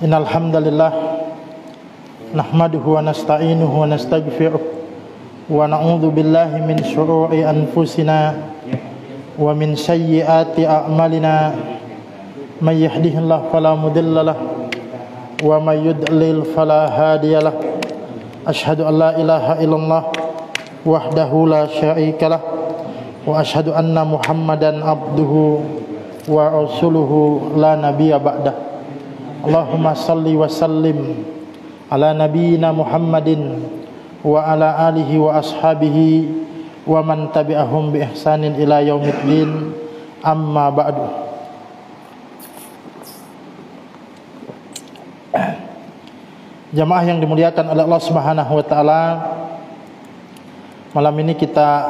Innal hamdalillah nahmaduhu wa nasta'inuhu wa nastaghfiruh wa na'udzu billahi min syururi anfusina wa min sayyiati a'malina may yahdihillahu fala mudilla lahu wa may yudlil fala hadiyalah. Asyhadu an la ilaha illallah wahdahu la syarika lah wa asyhadu anna Muhammadan abduhu wa rasuluhu la nabiyya ba'dah. Allahumma salli wa sallim ala nabiyyina Muhammadin wa ala alihi wa ashabihi wa man tabi'ahum bi ihsanin ila yaumiddin, amma ba'du. Jamaah yang dimuliakan oleh Allah Subhanahu wa taala, malam ini kita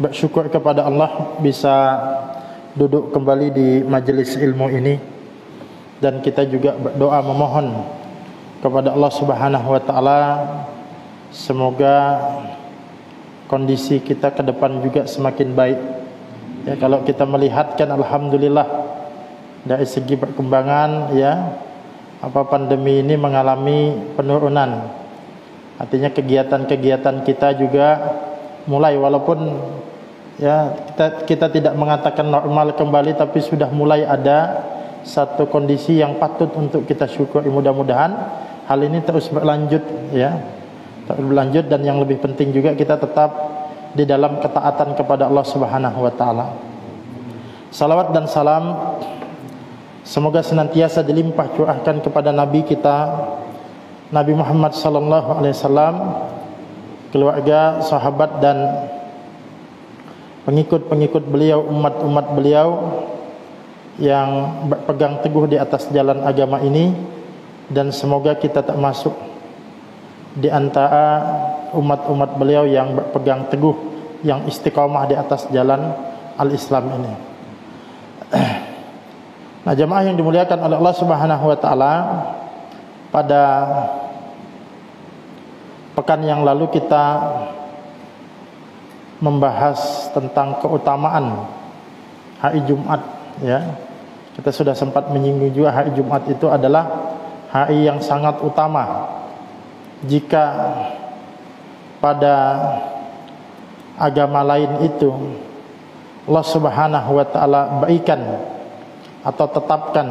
bersyukur kepada Allah bisa duduk kembali di majelis ilmu ini, dan kita juga berdoa memohon kepada Allah Subhanahu wa taala semoga kondisi kita ke depan juga semakin baik. Ya, kalau kita melihat kan alhamdulillah dari segi perkembangan ya, pandemi ini mengalami penurunan. Artinya kegiatan-kegiatan kita juga mulai, walaupun ya kita tidak mengatakan normal kembali, tapi sudah mulai ada satu kondisi yang patut untuk kita syukuri. Mudah-mudahan hal ini terus berlanjut ya, terus berlanjut, dan yang lebih penting juga kita tetap di dalam ketaatan kepada Allah Subhanahu wa taala. Salawat dan salam semoga senantiasa dilimpah curahkan kepada Nabi kita Nabi Muhammad sallallahu alaihi wasallam, keluarga, sahabat dan pengikut-pengikut beliau, umat-umat beliau yang berpegang teguh di atas jalan agama ini, dan semoga kita termasuk di antara umat-umat beliau yang berpegang teguh, yang istiqamah di atas jalan al-Islam ini. Nah, jamaah yang dimuliakan oleh Allah Subhanahu wa taala, pada pekan yang lalu kita membahas tentang keutamaan hari Jumat ya. Kita sudah sempat menyinggung juga hari Jumat itu adalah hari yang sangat utama. Jika pada agama lain itu Allah Subhanahu wa taala berikan atau tetapkan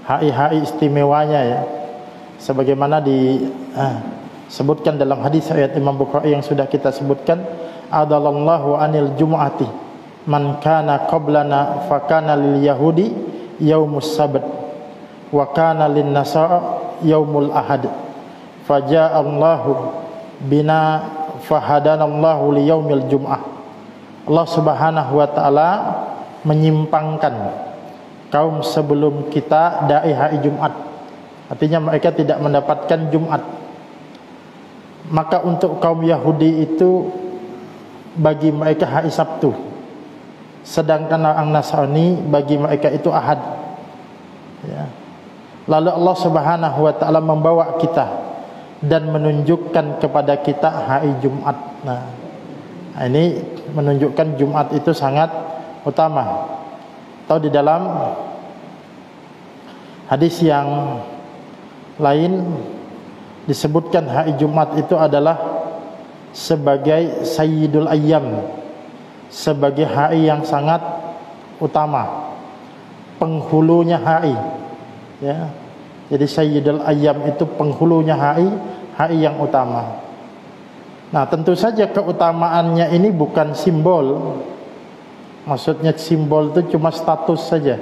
hari-hari istimewanya ya, sebagaimana disebutkan dalam hadis ayat Imam Bukhari yang sudah kita sebutkan, adalallahu anil jumu'ati man kana qablana fakana lil yahudi yaumus sabt wa kana lin nasara yaumul ahad faja'a Allahu bina fahadanallahu li yaumil jum'ah. Allah Subhanahu wa taala menyimpangkan kaum sebelum kita dari hari Jumat, artinya mereka tidak mendapatkan Jumat. Maka untuk kaum Yahudi itu bagi mereka hari Sabtu, sedangkan orang Nasrani bagi mereka itu Ahad ya. Lalu Allah Subhanahu wa taala membawa kita dan menunjukkan kepada kita hari Jumat. Nah, ini menunjukkan Jumat itu sangat utama. Atau di dalam hadis yang lain disebutkan hari Jumat itu adalah sebagai sayyidul ayyam, sebagai hari yang sangat utama, penghulunya hari ya. Jadi sayyidul ayyam itu penghulunya hari, hari yang utama. Nah, tentu saja keutamaannya ini bukan simbol. Maksudnya simbol itu cuma status saja.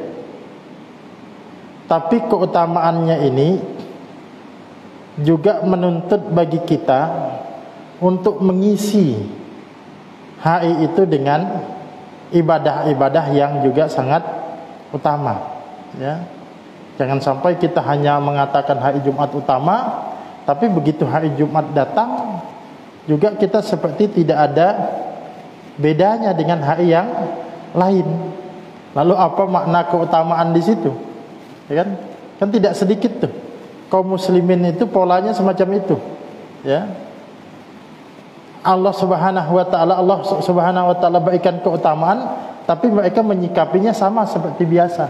Tapi keutamaannya ini juga menuntut bagi kita untuk mengisi hari itu dengan ibadah-ibadah yang juga sangat utama ya. Jangan sampai kita hanya mengatakan hari Jumat utama, tapi begitu hari Jumat datang juga kita seperti tidak ada bedanya dengan hari yang lain. Lalu apa makna keutamaan di situ? Ya kan? Kan tidak sedikit tuh kaum muslimin itu polanya semacam itu ya. Allah Subhanahu wa taala berikan keutamaan, tapi mereka menyikapinya sama seperti biasa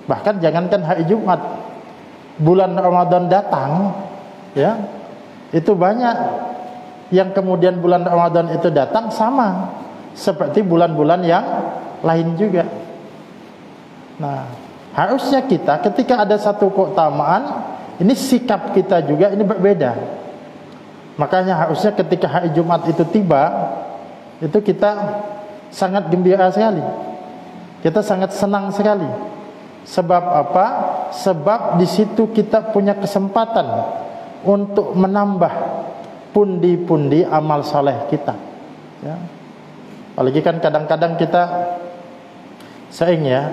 Bahkan jangankan hari Jumat, bulan Ramadan datang, ya, itu banyak yang kemudian bulan Ramadan itu datang sama seperti bulan-bulan yang lain juga. Nah, harusnya kita ketika ada satu keutamaan, ini sikap kita juga ini berbeda. Makanya harusnya ketika hari Jumat itu tiba, itu kita sangat gembira sekali. Kita sangat senang sekali. Sebab apa? Sebab di situ kita punya kesempatan untuk menambah pundi-pundi amal soleh kita, ya. Apalagi kan kadang-kadang kita sering ya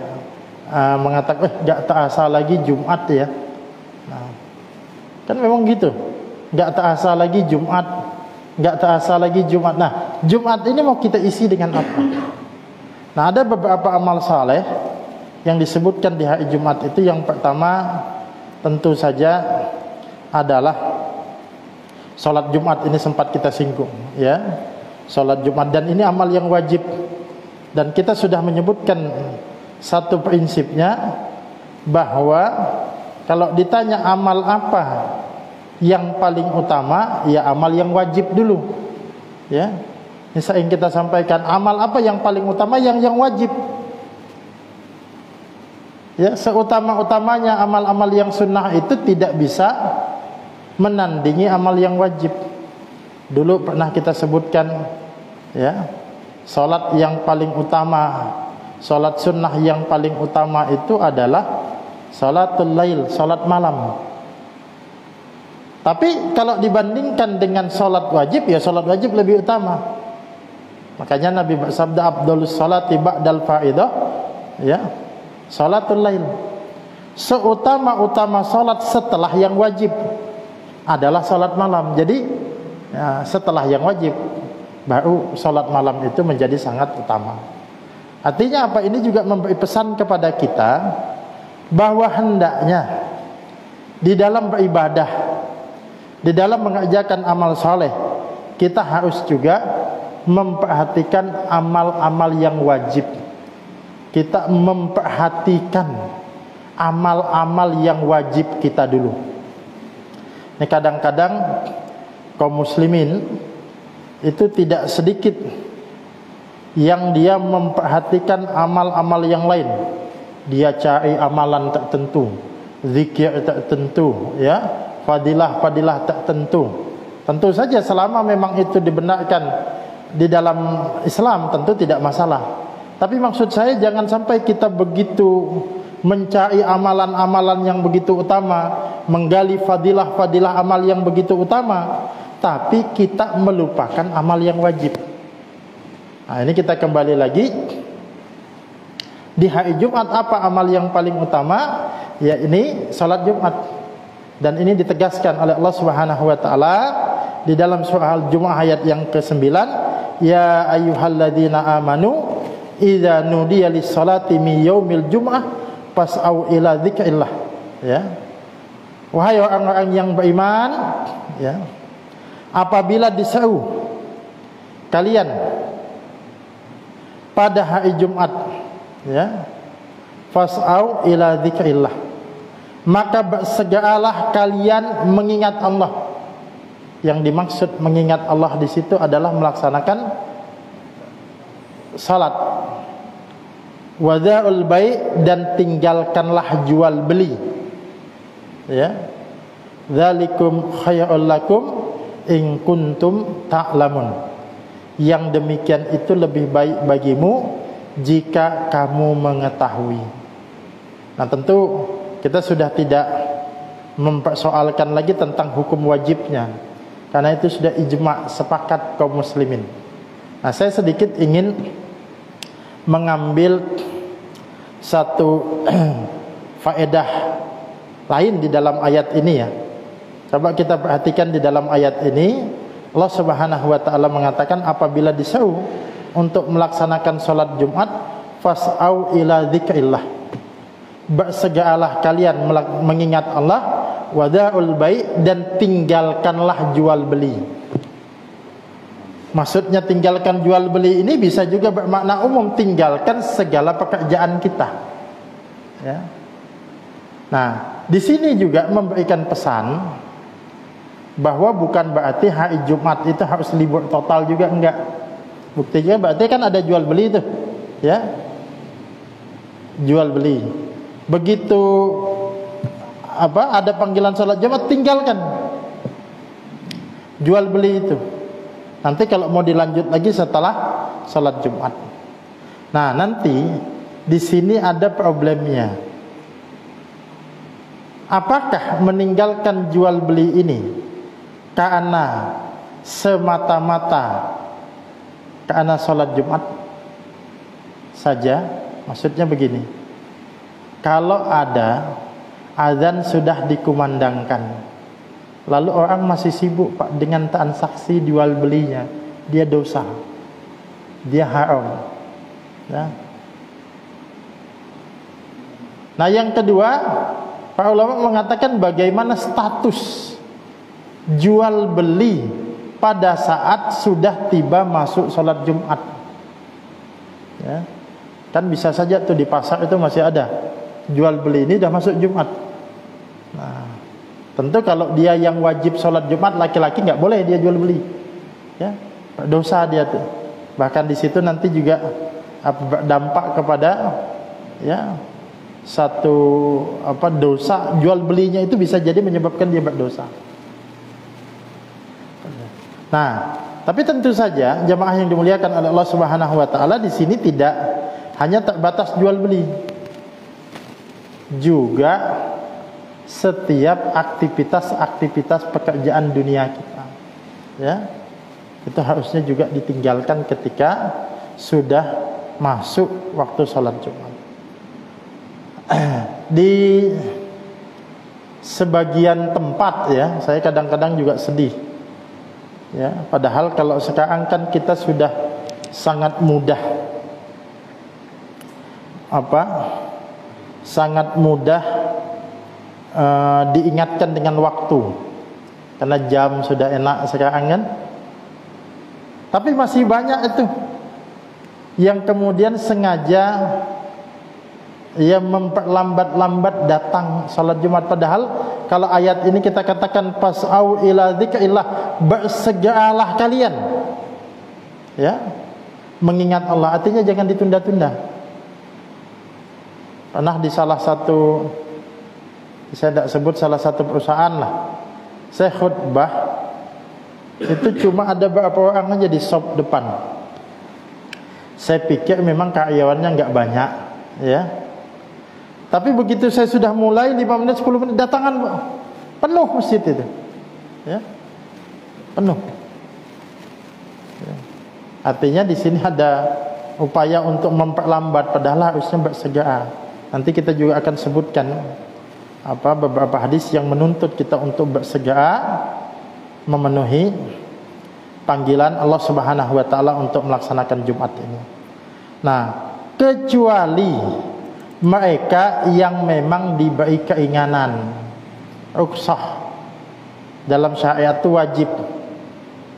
mengatakan, gak terasa lagi Jumat ya. Nah, kan memang gitu, gak terasa lagi Jumat, gak terasa lagi Jumat. Nah, Jumat ini mau kita isi dengan apa? Nah, ada beberapa amal saleh yang disebutkan di hari Jumat itu. Yang pertama tentu saja adalah sholat Jumat. Ini sempat kita singgung, ya, sholat Jumat, dan ini amal yang wajib. Dan kita sudah menyebutkan satu prinsipnya, bahwa kalau ditanya amal apa yang paling utama, ya amal yang wajib dulu, ya. Ini sering kita sampaikan, amal apa yang paling utama? Yang wajib. Ya, seutama-utamanya amal-amal yang sunnah itu tidak bisa menandingi amal yang wajib. Dulu pernah kita sebutkan, ya, salat yang paling utama, salat sunnah yang paling utama itu adalah salatul lail, salat malam. Tapi kalau dibandingkan dengan salat wajib, ya salat wajib lebih utama. Makanya Nabi bersabda, afdhalus salati ba'dal faidah, ya, salatul lail. Seutama-utama salat setelah yang wajib adalah salat malam. Jadi ya, setelah yang wajib baru salat malam itu menjadi sangat utama. Artinya apa? Ini juga memberi pesan kepada kita bahwa hendaknya di dalam beribadah, di dalam mengerjakan amal saleh, kita harus juga memperhatikan amal-amal yang wajib. Kita memperhatikan amal-amal yang wajib kita dulu. Ini kadang-kadang kaum muslimin itu tidak sedikit yang dia memperhatikan amal-amal yang lain. Dia cari amalan tertentu, zikir tertentu, ya, fadilah-fadilah tertentu. Tentu saja selama memang itu dibenarkan di dalam Islam, tentu tidak masalah. Tapi maksud saya jangan sampai kita begitu mencari amalan-amalan yang begitu utama, menggali fadilah-fadilah amal yang begitu utama, tapi kita melupakan amal yang wajib. Nah, ini kita kembali lagi. Di hari Jumat apa amal yang paling utama? Ya ini salat Jumat. Dan ini ditegaskan oleh Allah Subhanahu wa taala di dalam surah Al-Jumu'ah ayat yang ke-9, ya ayyuhalladzina amanu idza nudiya lis-salati min yaumil jum'ah fas'au ila dzikrillah, ya. Wahai orang-orang yang beriman, ya, apabila diseru kalian pada hari Jumat, ya, fas'au ila dzikrillah, maka bersegeralah kalian mengingat Allah. Yang dimaksud mengingat Allah di situ adalah melaksanakan salat, wada'ul bai', dan tinggalkanlah jual beli, ya. Dzalikum khairul lakum in kuntum ta'lamun. Yang demikian itu lebih baik bagimu jika kamu mengetahui. Nah, tentu kita sudah tidak mempersoalkan lagi tentang hukum wajibnya, karena itu sudah ijma' sepakat kaum muslimin. Nah, saya sedikit ingin mengambil satu faedah lain di dalam ayat ini, ya. Coba kita perhatikan di dalam ayat ini, Allah Subhanahu wa taala mengatakan apabila diseru untuk melaksanakan salat Jumat, fas'au ila dzikrillah, bersegeralah kalian mengingat Allah, wada'ul bai', dan tinggalkanlah jual beli. Maksudnya tinggalkan jual beli ini bisa juga bermakna umum, tinggalkan segala pekerjaan kita, ya. Nah, di sini juga memberikan pesan bahwa bukan berarti hari Jumat itu harus libur total juga, enggak. Buktinya berarti kan ada jual beli itu, ya, jual beli. Begitu ada panggilan salat Jumat, tinggalkan jual beli itu. Nanti kalau mau dilanjut lagi setelah salat Jumat. Nah, nanti di sini ada problemnya. Apakah meninggalkan jual beli ini karena semata-mata karena salat Jumat saja? Maksudnya begini, kalau ada azan sudah dikumandangkan, lalu orang masih sibuk Pak dengan transaksi jual belinya, dia dosa, dia haram, ya. Nah, yang kedua, para ulama mengatakan bagaimana status jual beli pada saat sudah tiba masuk sholat Jumat, ya. Kan bisa saja tuh di pasar itu masih ada jual beli, ini sudah masuk Jumat. Nah, tentu kalau dia yang wajib sholat Jumat laki-laki nggak boleh dia jual beli, ya, dosa dia tuh. Bahkan di situ nanti juga berdampak kepada, ya, satu dosa, jual belinya itu bisa jadi menyebabkan dia berdosa. Nah, tapi tentu saja jamaah yang dimuliakan oleh Allah Subhanahu wa taala, di sini tidak hanya terbatas jual beli, juga setiap aktivitas pekerjaan dunia kita, ya, itu harusnya juga ditinggalkan ketika sudah masuk waktu sholat Jumat. Di sebagian tempat, ya, saya kadang-kadang juga sedih, ya, padahal kalau sekarang kan kita sudah sangat mudah diingatkan dengan waktu, karena jam sudah enak sekarang kan. Tapi masih banyak itu yang kemudian sengaja memperlambat-lambat datang salat Jumat. Padahal kalau ayat ini kita katakan fas'au ila dzikrillah, bersegeralah kalian, ya, mengingat Allah, artinya jangan ditunda-tunda. Pernah di salah satu, saya tidak sebut salah satu perusahaan lah, saya khutbah, itu cuma ada beberapa orang aja di shop depan. Saya pikir memang karyawannya nggak banyak, ya. Tapi begitu saya sudah mulai 5 menit 10 menit datangan penuh masjid itu, ya, penuh. Ya. Artinya di sini ada upaya untuk memperlambat, padahal harusnya bersegera. Nanti kita juga akan sebutkan beberapa hadis yang menuntut kita untuk bersegera memenuhi panggilan Allah Subhanahu wa taala untuk melaksanakan Jumat ini. Nah, kecuali mereka yang memang diberi keinginan, rukhsah dalam syariat itu wajib.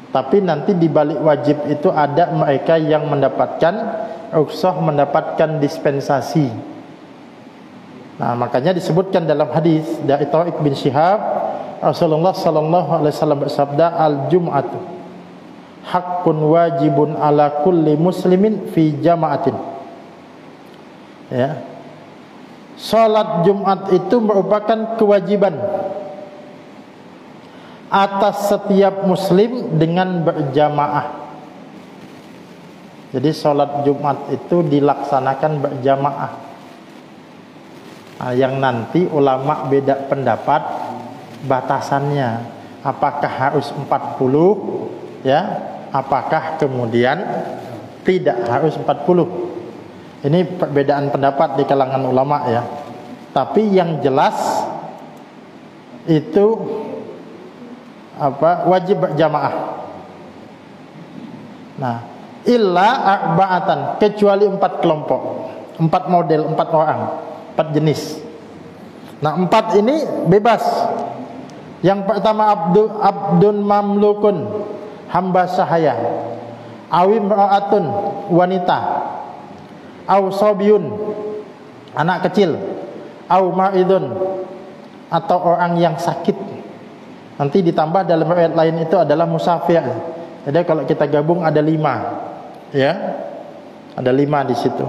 Tapi nanti di balik wajib itu ada mereka yang mendapatkan rukhsah, mendapatkan dispensasi. Nah, makanya disebutkan dalam hadis dari Tariq bin Syihab, Rasulullah sallallahu alaihi wasallam bersabda, al-jum'atu haqqun wajibun ala kulli muslimin fi jama'atin. Ya. Salat Jumat itu merupakan kewajiban atas setiap muslim dengan berjamaah. Jadi salat Jumat itu dilaksanakan berjamaah. Nah, yang nanti ulama beda pendapat batasannya, apakah harus 40, ya, apakah kemudian tidak harus 40. Ini perbedaan pendapat di kalangan ulama, ya. Tapi yang jelas itu wajib berjamaah. Nah, illa arba'atan, kecuali 4 kelompok, 4 model, 4 orang, 4 jenis. Nah, 4 ini bebas. Yang pertama abdun mamlukun, hamba sahaya, awim ra'atun, wanita, aw sobiun, anak kecil, au ma'idun, atau orang yang sakit. Nanti ditambah dalam riwayat lain itu adalah musafir. Jadi kalau kita gabung ada 5, ya, ada 5 di situ.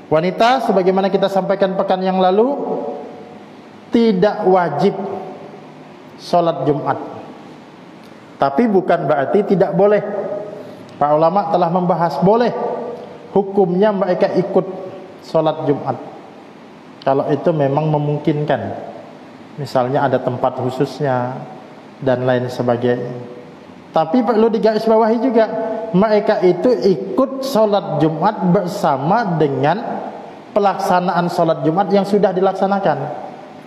Wanita, sebagaimana kita sampaikan pekan yang lalu, tidak wajib sholat Jumat. Tapi bukan berarti tidak boleh. Para ulama telah membahas boleh. Hukumnya mereka ikut sholat Jumat kalau itu memang memungkinkan. Misalnya ada tempat khususnya dan lain sebagainya. Tapi perlu digarisbawahi juga, mereka itu ikut sholat Jumat bersama dengan pelaksanaan sholat Jumat yang sudah dilaksanakan.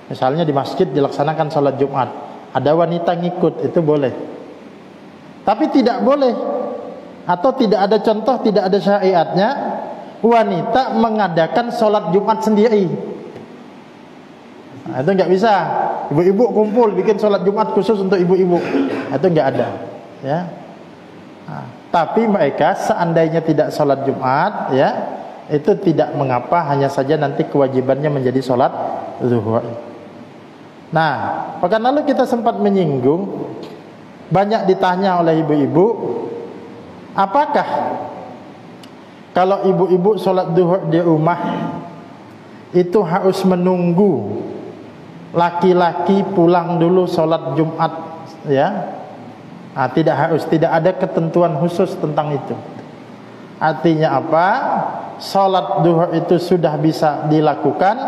Misalnya di masjid dilaksanakan sholat Jumat, ada wanita ngikut, itu boleh. Tapi tidak boleh, atau tidak ada contoh, tidak ada syariatnya wanita mengadakan sholat Jumat sendiri. Nah, itu nggak bisa. Ibu-ibu kumpul bikin sholat Jumat khusus untuk ibu-ibu, itu nggak ada, ya. Nah, tapi mereka seandainya tidak sholat Jumat, ya, itu tidak mengapa, hanya saja nanti kewajibannya menjadi sholat zuhur. Nah, pekan lalu kita sempat menyinggung, banyak ditanya oleh ibu-ibu, apakah kalau ibu-ibu sholat zuhur di rumah itu harus menunggu laki-laki pulang dulu sholat Jumat, ya? Nah, tidak harus, tidak ada ketentuan khusus tentang itu. Artinya apa? Sholat zuhur itu sudah bisa dilakukan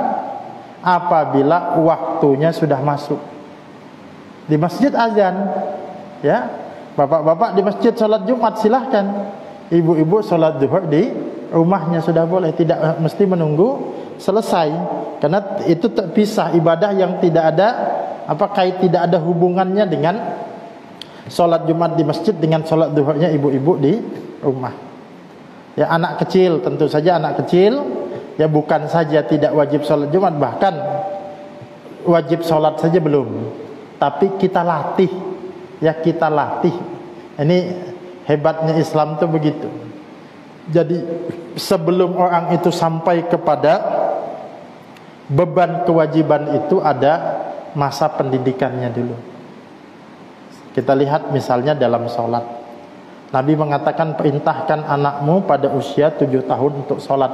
apabila waktunya sudah masuk. Di masjid azan, ya, bapak-bapak di masjid sholat Jumat silahkan. Ibu-ibu sholat zuhur di rumahnya sudah boleh, tidak mesti menunggu selesai, karena itu terpisah, ibadah yang tidak ada tidak ada hubungannya dengan sholat Jumat di masjid dengan sholat zuhurnya ibu-ibu di rumah. Ya, anak kecil, tentu saja anak kecil, ya, bukan saja tidak wajib sholat Jumat, bahkan wajib sholat saja belum, tapi kita latih, ya, kita latih. Ini hebatnya Islam tuh begitu. Jadi sebelum orang itu sampai kepada beban kewajiban itu, ada masa pendidikannya dulu. Kita lihat misalnya dalam sholat, Nabi mengatakan, perintahkan anakmu pada usia 7 tahun untuk sholat,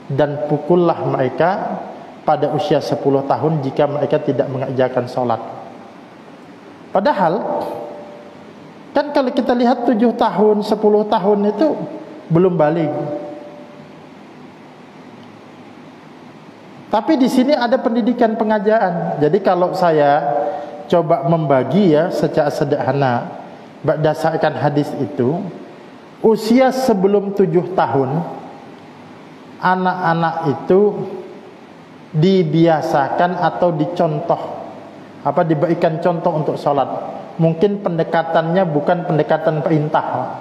dan pukullah mereka pada usia 10 tahun jika mereka tidak mengerjakan sholat. Padahal kan kalau kita lihat 7 tahun, 10 tahun itu belum balik. Tapi di sini ada pendidikan pengajaran. Jadi kalau saya coba membagi, ya, secara sederhana berdasarkan hadis itu, usia sebelum 7 tahun anak-anak itu dibiasakan atau dicontoh, diberikan contoh untuk sholat. Mungkin pendekatannya bukan pendekatan perintah,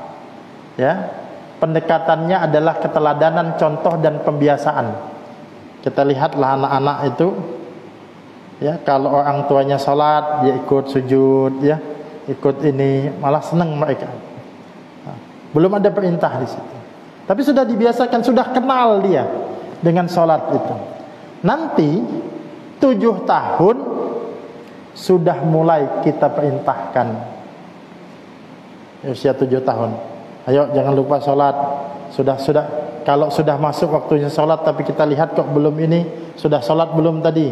ya. Pendekatannya adalah keteladanan, contoh, dan pembiasaan. Kita lihatlah anak-anak itu, ya, kalau orang tuanya sholat, dia ikut sujud, ya, ikut ini, malah senang mereka. Nah, belum ada perintah di situ, tapi sudah dibiasakan, sudah kenal dia dengan sholat itu. Nanti 7 tahun sudah mulai kita perintahkan, usia 7 tahun, ayo jangan lupa sholat. Sudah, kalau sudah masuk waktunya sholat, tapi kita lihat kok belum ini, sudah sholat belum tadi?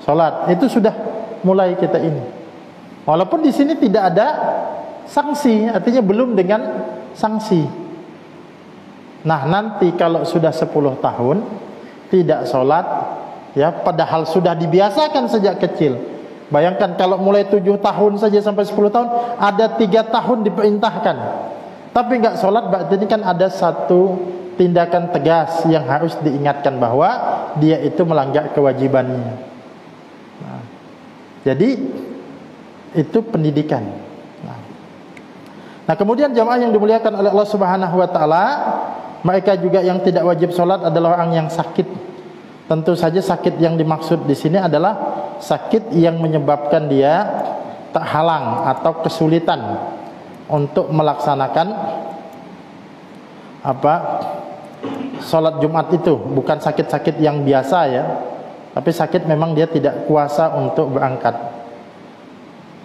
Sholat, itu sudah mulai kita ini. Walaupun di sini tidak ada sanksi, artinya belum dengan sanksi. Nah, nanti kalau sudah 10 tahun tidak sholat, ya, padahal sudah dibiasakan sejak kecil. Bayangkan kalau mulai 7 tahun saja sampai 10 tahun, ada 3 tahun diperintahkan, tapi enggak sholat, berarti ini kan ada satu tindakan tegas yang harus diingatkan bahwa dia itu melanggar kewajibannya. Nah, jadi itu pendidikan. Nah, kemudian jamaah yang dimuliakan oleh Allah Subhanahu wa taala, mereka juga yang tidak wajib sholat adalah orang yang sakit. Tentu saja sakit yang dimaksud di sini adalah sakit yang menyebabkan dia terhalang atau kesulitan untuk melaksanakan sholat Jumat itu. Bukan sakit-sakit yang biasa, ya, tapi sakit memang dia tidak kuasa untuk berangkat.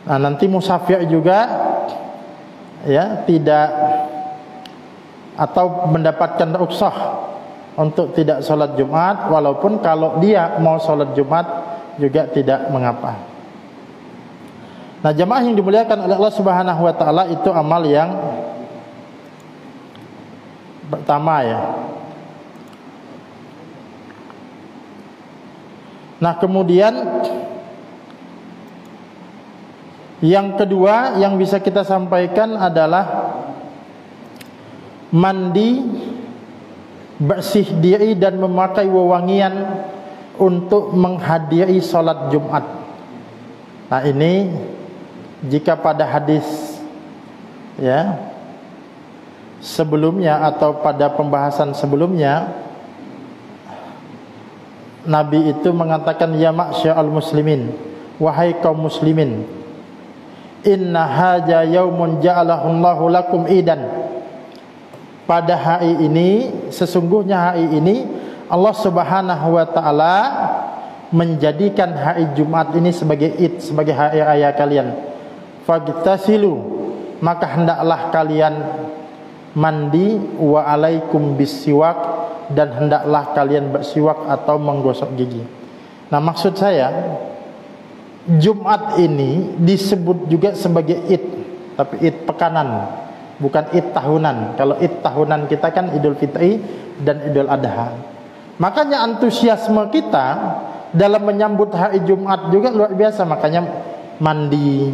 Nah, nanti musafir juga ya tidak atau mendapatkan rukhsah untuk tidak sholat Jumat, walaupun kalau dia mau sholat Jumat juga tidak mengapa. Nah, jamaah yang dimuliakan oleh Allah Subhanahu wa taala, itu amal yang pertama ya. Nah, kemudian yang kedua yang bisa kita sampaikan adalah mandi, bersih diri dan memakai wewangian untuk menghadiri sholat Jumat. Nah, ini jika pada hadis ya sebelumnya atau pada pembahasan sebelumnya, Nabi itu mengatakan, ya ma'syiral muslimin, wahai kaum muslimin, inna hadza yaumun ja'alahu Allahu lakum idan. Pada hari ini, sesungguhnya hari ini Allah Subhanahu wa taala menjadikan hari Jumat ini sebagai id, sebagai hari raya kalian. Fagtasilu, maka hendaklah kalian mandi, wa alaikum bisiwak, dan hendaklah kalian bersiwak atau menggosok gigi. Nah, maksud saya Jumat ini disebut juga sebagai id, tapi id pekanan, bukan id tahunan. Kalau id tahunan kita kan Idul Fitri dan Idul Adha. Makanya antusiasme kita dalam menyambut hari Jumat juga luar biasa. Makanya mandi,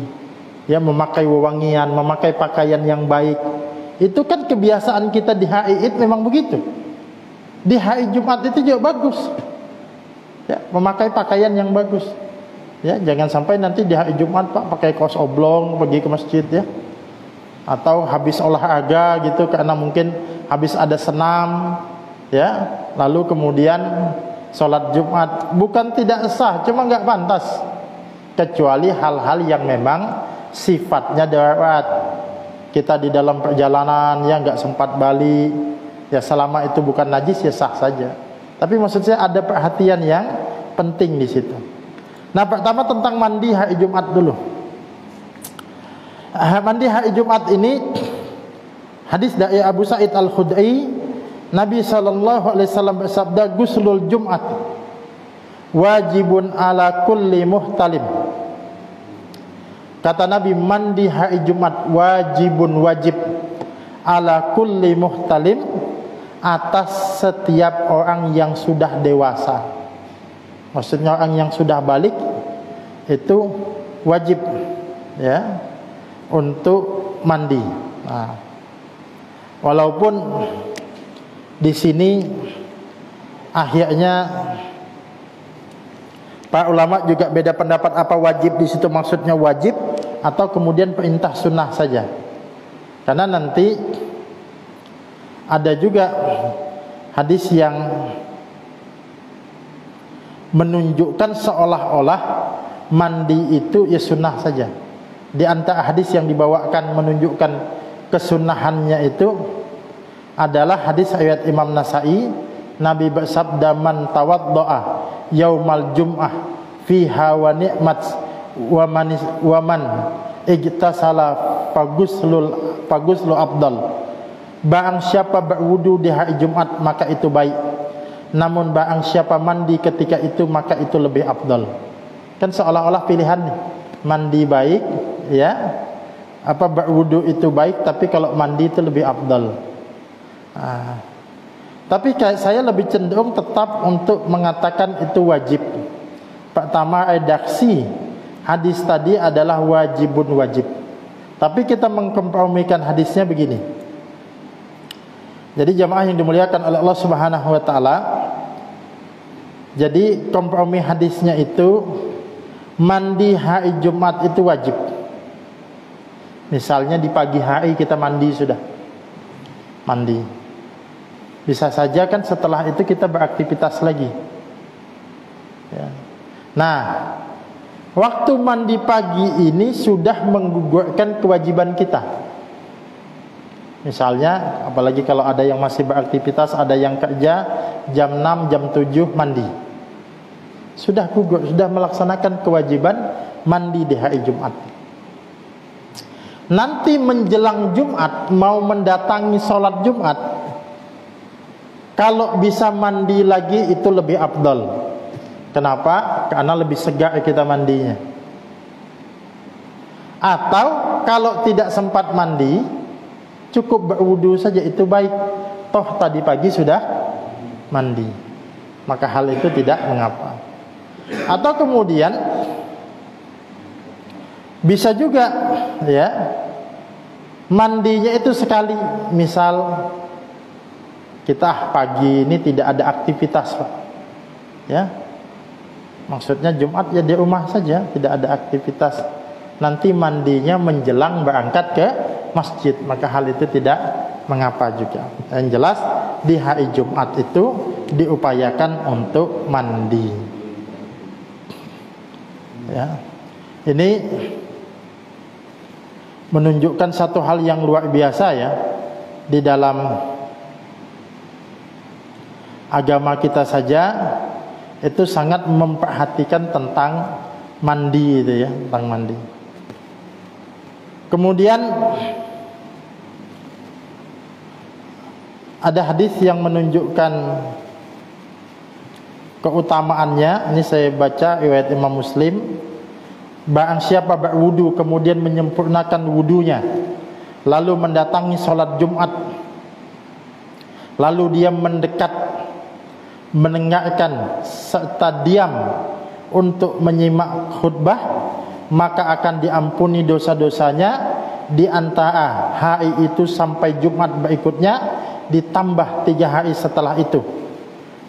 ya, memakai wewangian, memakai pakaian yang baik. Itu kan kebiasaan kita di hari Id memang begitu. Di hari Jumat itu juga bagus, ya, memakai pakaian yang bagus. Ya, jangan sampai nanti di hari Jumat Pak pakai kaos oblong pergi ke masjid ya. Atau habis olahraga gitu karena mungkin habis ada senam ya, lalu kemudian sholat Jumat. Bukan tidak sah, cuma nggak pantas, kecuali hal-hal yang memang sifatnya darurat. Kita di dalam perjalanan ya nggak sempat balik ya, selama itu bukan najis ya sah saja. Tapi maksud saya ada perhatian yang penting di situ. Nah, pertama tentang mandi hari Jumat dulu. Mandi hari Jumat ini hadis dari Abu Sa'id Al-Khudri, Nabi SAW bersabda, guslul Jumat wajibun ala kulli muhtalim. Kata Nabi, mandi hari Jumat wajibun, wajib, ala kulli muhtalim, atas setiap orang yang sudah dewasa. Maksudnya orang yang sudah balik itu wajib ya untuk mandi. Nah, walaupun di sini akhirnya para ulama juga beda pendapat, apa wajib di situ maksudnya wajib atau kemudian perintah sunnah saja. Karena nanti ada juga hadis yang menunjukkan seolah-olah mandi itu ya sunnah saja. Di antara hadis yang dibawakan menunjukkan kesunahannya itu adalah hadis riwayat Imam Nasa'i. Nabi bersabda, man tawaddo'a yaumal jum'ah fiha wa ni'mat wa man igtasala faguslu afdal. Barang siapa berwudu di hari Jumat maka itu baik, namun barang siapa mandi ketika itu maka itu lebih afdal. Kan seolah-olah pilihan nih, mandi baik ya, apa berwudu itu baik, tapi kalau mandi itu lebih afdal. Tapi saya lebih cenderung tetap untuk mengatakan itu wajib. Pertama, redaksi hadis tadi adalah wajibun, wajib. Tapi kita mengkompromikan hadisnya begini. Jadi jamaah yang dimuliakan oleh Allah Subhanahu wa taala, jadi kompromi hadisnya itu mandi hari Jumat itu wajib. Misalnya di pagi hari kita mandi sudah. Mandi. Bisa saja kan setelah itu kita beraktivitas lagi. Ya. Nah, waktu mandi pagi ini sudah menggugurkan kewajiban kita. Misalnya, apalagi kalau ada yang masih beraktivitas, ada yang kerja jam 6, jam 7 mandi. sudah gugur, sudah melaksanakan kewajiban mandi di hari Jumat. Nanti menjelang Jumat, mau mendatangi sholat Jumat, kalau bisa mandi lagi itu lebih afdal. Kenapa? Karena lebih segar kita mandinya. Atau kalau tidak sempat mandi, cukup berwudu saja itu baik. Toh tadi pagi sudah mandi, maka hal itu tidak mengapa. Atau kemudian bisa juga ya, mandinya itu sekali. Misal kita pagi ini tidak ada aktivitas, Pak. Ya. Maksudnya Jumat ya di rumah saja, tidak ada aktivitas. Nanti mandinya menjelang berangkat ke masjid, maka hal itu tidak mengapa juga. Yang jelas di hari Jumat itu diupayakan untuk mandi. Ya. Ini menunjukkan satu hal yang luar biasa ya di dalam agama kita saja. Itu sangat memperhatikan tentang mandi itu ya, tentang mandi. Kemudian ada hadis yang menunjukkan keutamaannya. Ini saya baca riwayat Imam Muslim. Barang siapa berwudu kemudian menyempurnakan wudunya, lalu mendatangi sholat Jumat, lalu dia mendekat, mendengarkan serta diam untuk menyimak khutbah, maka akan diampuni dosa-dosanya di antara hari itu sampai Jumat berikutnya, ditambah 3 hari setelah itu.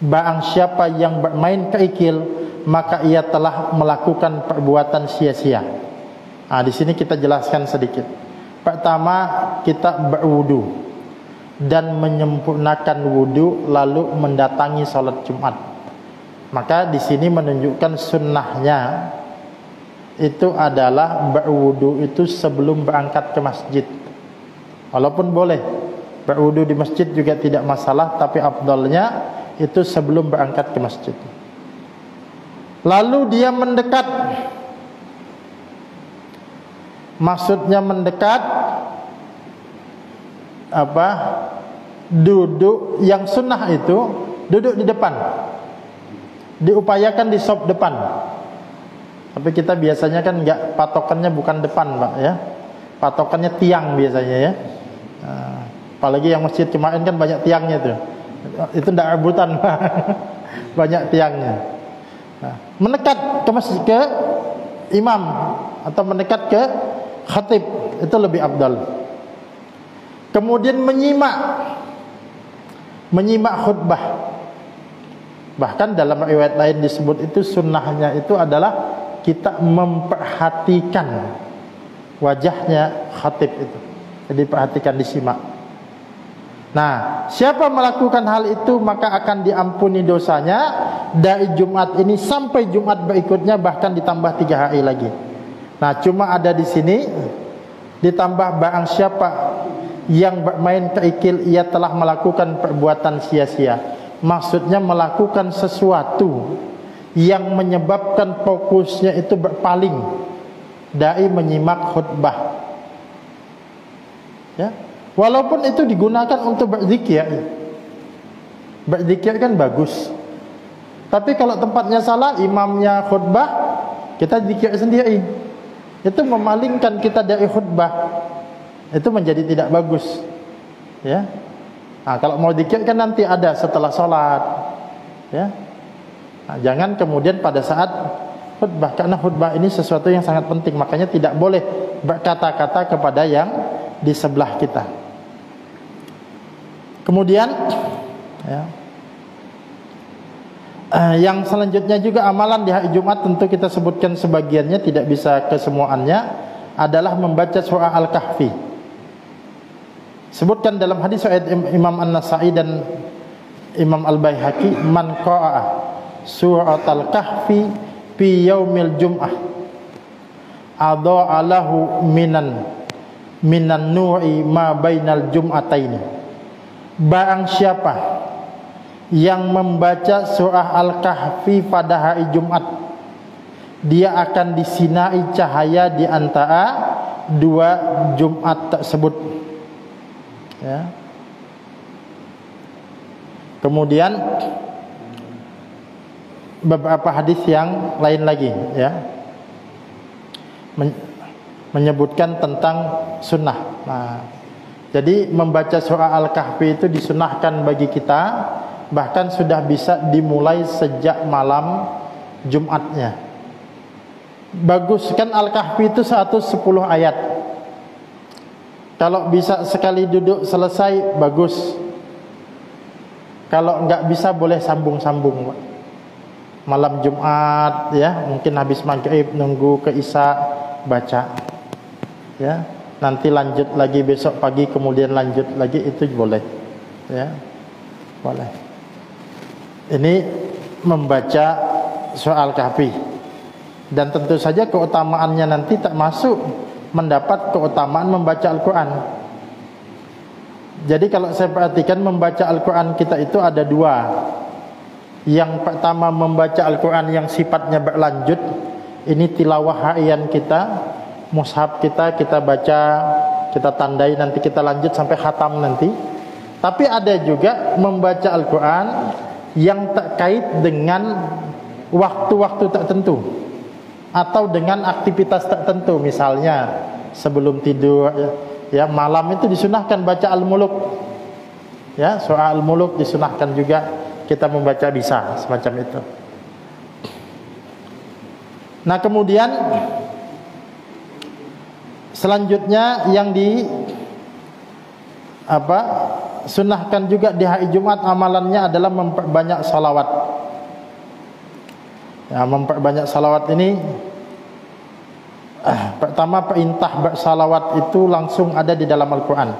Barang siapa yang bermain kerikil, maka ia telah melakukan perbuatan sia-sia. Di sini kita jelaskan sedikit. Pertama, kita berwudu dan menyempurnakan wudu lalu mendatangi sholat Jumat. Maka di sini menunjukkan sunnahnya itu adalah berwudu itu sebelum berangkat ke masjid. Walaupun boleh berwudu di masjid juga tidak masalah, tapi afdalnya itu sebelum berangkat ke masjid. Lalu dia mendekat. Maksudnya mendekat apa? Duduk yang sunnah itu duduk di depan. Diupayakan di sop depan. Tapi kita biasanya kan enggak, patokannya bukan depan, Pak ya. Patokannya tiang biasanya ya. Apalagi yang masjid kemarin kan banyak tiangnya tuh. Itu enggak rebutan, Pak. Banyak tiangnya. Mendekat ke masjid, ke imam atau mendekat ke khatib itu lebih afdal. Kemudian menyimak khutbah. Bahkan dalam riwayat lain disebut itu sunnahnya itu adalah kita memperhatikan wajahnya khatib itu. Jadi perhatikan, disimak. Nah, siapa melakukan hal itu maka akan diampuni dosanya dari Jumat ini sampai Jumat berikutnya, bahkan ditambah 3 hari lagi. Nah, cuma ada di sini ditambah barang siapa yang bermain kerikil ia telah melakukan perbuatan sia-sia. Maksudnya melakukan sesuatu yang menyebabkan fokusnya itu berpaling dari menyimak khutbah. Ya, walaupun itu digunakan untuk berzikir. Berzikir kan bagus. Tapi kalau tempatnya salah, imamnya khutbah, kita zikir sendiri. Itu memalingkan kita dari khutbah. Itu menjadi tidak bagus. Ya. Kalau mau zikir kan nanti ada setelah sholat. Ya. Jangan kemudian pada saat khutbah, karena khutbah ini sesuatu yang sangat penting. Makanya tidak boleh berkata-kata kepada yang di sebelah kita. Kemudian ya, yang selanjutnya juga amalan di hari Jumat, tentu kita sebutkan sebagiannya, tidak bisa kesemuaannya, adalah membaca surah Al-Kahfi. Sebutkan dalam hadis Imam An-Nasa'i dan Imam Al-Baihaqi, man qara'a surat Al-Kahfi fi yaumil jum'ah adha'a lahu minan nuri ma bainal jum'ataini. Barang siapa yang membaca surah Al-Kahfi pada hari Jumat, dia akan disinari cahaya di antara dua Jumat tersebut. Ya. Kemudian beberapa hadis yang lain lagi, ya, menyebutkan tentang sunnah. Nah, jadi membaca surah Al-Kahfi itu disunahkan bagi kita, bahkan sudah bisa dimulai sejak malam Jumatnya. Bagus kan, Al-Kahfi itu 110 ayat. Kalau bisa sekali duduk selesai, bagus. Kalau enggak bisa, boleh sambung-sambung. Malam Jumat, ya, mungkin habis maghrib nunggu ke Isya baca, ya. Nanti lanjut lagi besok pagi, kemudian lanjut lagi, itu boleh, ya, boleh. Ini membaca surah Al-Kahfi, dan tentu saja keutamaannya nanti tak masuk mendapat keutamaan membaca Al-Quran. Jadi kalau saya perhatikan, membaca Al-Quran kita itu ada dua. Yang pertama, membaca Al-Quran yang sifatnya berlanjut. Ini tilawah harian kita, mushaf kita baca, kita tandai, nanti kita lanjut sampai khatam nanti. Tapi ada juga membaca Al-Quran yang terkait dengan waktu-waktu tertentu atau dengan aktivitas tertentu. Misalnya sebelum tidur, ya, malam itu disunahkan baca Al-Muluk, ya, surah Al-Muluk disunahkan juga kita membaca, bisa semacam itu. Nah, kemudian selanjutnya yang sunahkan juga di hari Jumat amalannya adalah memperbanyak salawat. Ya, memperbanyak salawat ini, pertama, perintah bersalawat itu langsung ada di dalam Al-Quran.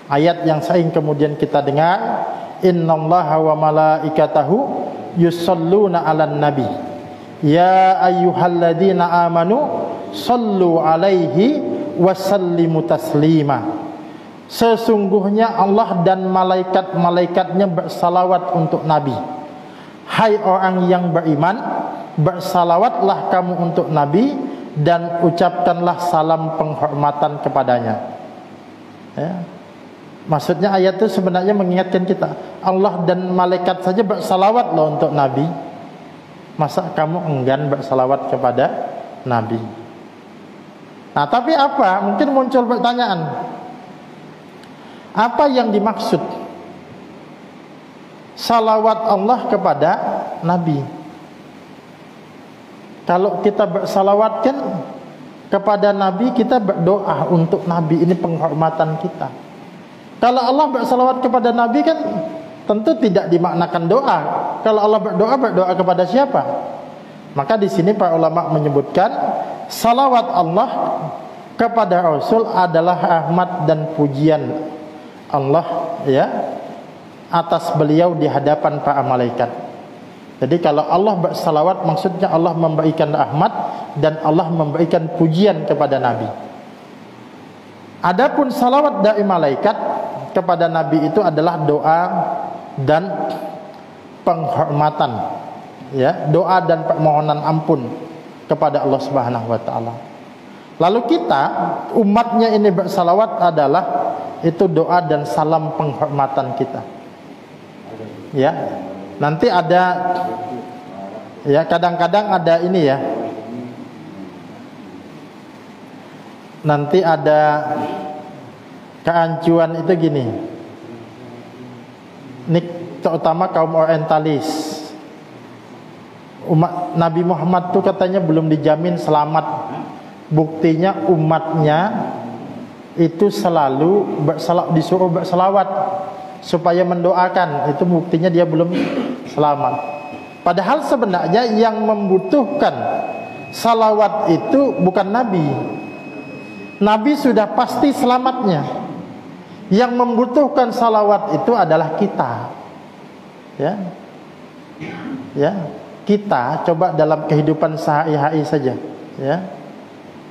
Ayat yang sering kemudian kita dengar, innallaha wa malaikatahu yusalluna 'alan nabi ya ayyuhalladzina amanu sallu 'alaihi wasallimu taslima. Sesungguhnya Allah dan malaikat-malaikatnya bersalawat untuk Nabi. Hai orang yang beriman, bersalawatlah kamu untuk Nabi dan ucapkanlah salam penghormatan kepadanya. Ya. Maksudnya ayat itu sebenarnya mengingatkan kita, Allah dan malaikat saja bersalawat loh untuk Nabi. Masa kamu enggan bersalawat kepada Nabi? Nah, tapi apa? Mungkin muncul pertanyaan, apa yang dimaksud salawat Allah kepada Nabi? Kalau kita bersalawat kan kepada Nabi, kita berdoa untuk Nabi, ini penghormatan kita. Kalau Allah bersalawat kepada Nabi kan tentu tidak dimaknakan doa. Kalau Allah berdoa kepada siapa? Maka di sini para ulama menyebutkan salawat Allah kepada Rasul adalah rahmat dan pujian Allah, ya, atas beliau di hadapan para malaikat. Jadi kalau Allah bersalawat, maksudnya Allah memberikan rahmat dan Allah memberikan pujian kepada Nabi. Adapun salawat dari malaikat kepada Nabi itu adalah doa dan penghormatan, ya, doa dan permohonan ampun kepada Allah Subhanahu wa taala. Lalu kita umatnya ini bersalawat adalah itu doa dan salam penghormatan kita. Ya. Nanti ada, ya, kadang-kadang ada ini, ya. Nanti ada keancuan itu gini. Ini terutama kaum orientalis. Umat Nabi Muhammad itu katanya belum dijamin selamat. Buktinya umatnya itu selalu disuruh bersalawat supaya mendoakan. Itu buktinya dia belum selamat. Padahal sebenarnya yang membutuhkan salawat itu bukan Nabi. Nabi sudah pasti selamatnya. Yang membutuhkan salawat itu adalah kita. Ya, ya, kita coba dalam kehidupan sehari-hari saja, ya,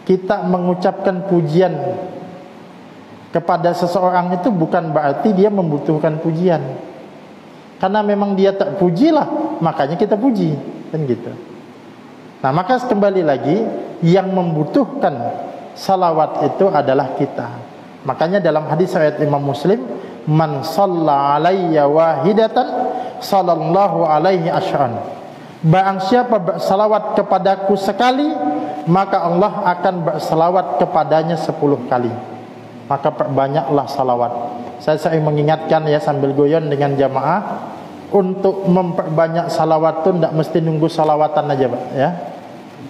kita mengucapkan pujian kepada seseorang itu bukan berarti dia membutuhkan pujian. Karena memang dia tak pujilah, makanya kita puji, kan gitu. Nah, maka kembali lagi, yang membutuhkan salawat itu adalah kita. Makanya dalam hadis riwayat Imam Muslim, man shalla alayya wahidatan sallallahu alaihi asy'an. Barang siapa bersalawat kepadaku sekali, maka Allah akan bersalawat kepadanya 10 kali. Maka perbanyaklah salawat. Saya sering mengingatkan ya sambil goyon dengan jamaah, untuk memperbanyak salawat itu tidak mesti nunggu salawatan aja, Pak, ya.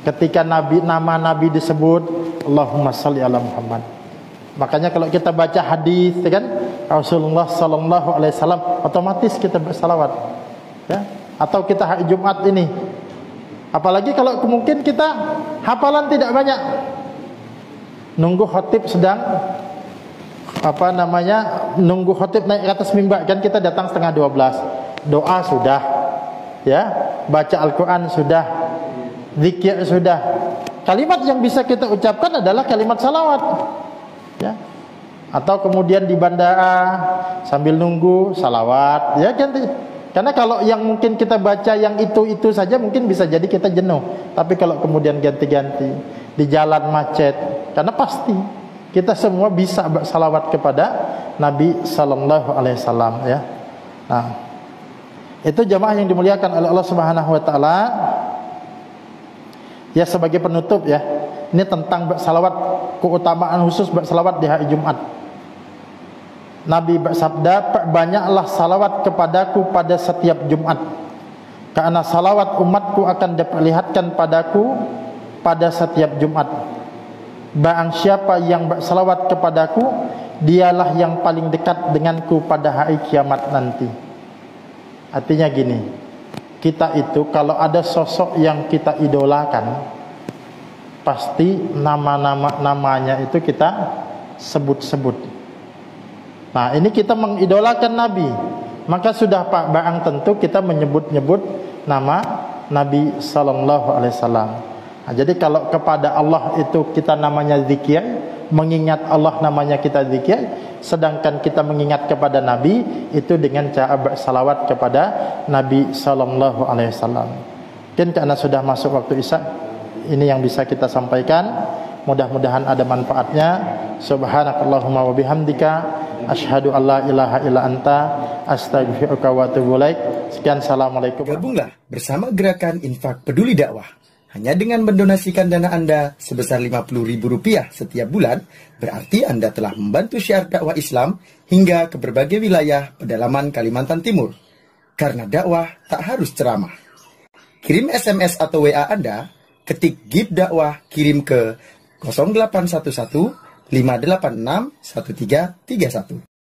Ketika nama Nabi disebut, Allahumma shalli ala Muhammad. Makanya kalau kita baca hadis, kan, Rasulullah sallallahu alaihi wasallam, otomatis kita bersalawat, ya. Atau kita hari Jumat ini, apalagi kalau mungkin kita hafalan tidak banyak, nunggu khatib sedang nunggu khatib naik ke atas mimbar, kan kita datang setengah 12, doa sudah, ya, baca Al-Quran sudah, zikir sudah. Kalimat yang bisa kita ucapkan adalah kalimat salawat, ya. Atau kemudian di bandara sambil nunggu salawat, ya, ganti. Karena kalau yang mungkin kita baca yang itu saja mungkin bisa jadi kita jenuh. Tapi kalau kemudian ganti-ganti di jalan macet, karena pasti kita semua bisa bersalawat kepada Nabi sallallahu alaihi wasallam, ya. Nah, itu jamaah yang dimuliakan oleh Allah Subhanahu wa taala. Ya, sebagai penutup, ya, ini tentang bersalawat, keutamaan khusus bersalawat di hari Jumat. Nabi bersabda, perbanyaklah salawat kepadaku pada setiap Jumat, karena salawat umatku akan diperlihatkan padaku pada setiap Jumat. Barang siapa yang bersalawat kepadaku, dialah yang paling dekat denganku pada hari kiamat nanti. Artinya gini, kita itu kalau ada sosok yang kita idolakan, pasti namanya itu kita sebut-sebut. Nah, ini kita mengidolakan Nabi, maka sudah barang tentu kita menyebut-nyebut nama Nabi sallallahu alaihi wasallam. Nah, jadi kalau kepada Allah itu kita namanya zikir, mengingat Allah namanya kita zikir, sedangkan kita mengingat kepada Nabi itu dengan cara bersalawat kepada Nabi sallallahu alaihi wasallam. Mungkin karena sudah masuk waktu Isya, ini yang bisa kita sampaikan. Mudah-mudahan ada manfaatnya. Subhanakallahumma wa bihamdika asyhadu an la ilaha illa anta astaghfiruka wa atubu ilaik. Sekian, assalamualaikum. Gabunglah bersama gerakan Infak Peduli Dakwah. Hanya dengan mendonasikan dana Anda sebesar Rp50.000 setiap bulan, berarti Anda telah membantu syiar dakwah Islam hingga ke berbagai wilayah pedalaman Kalimantan Timur. Karena dakwah tak harus ceramah. Kirim SMS atau WA Anda, ketik GIP dakwah, kirim ke 0811 586 1331.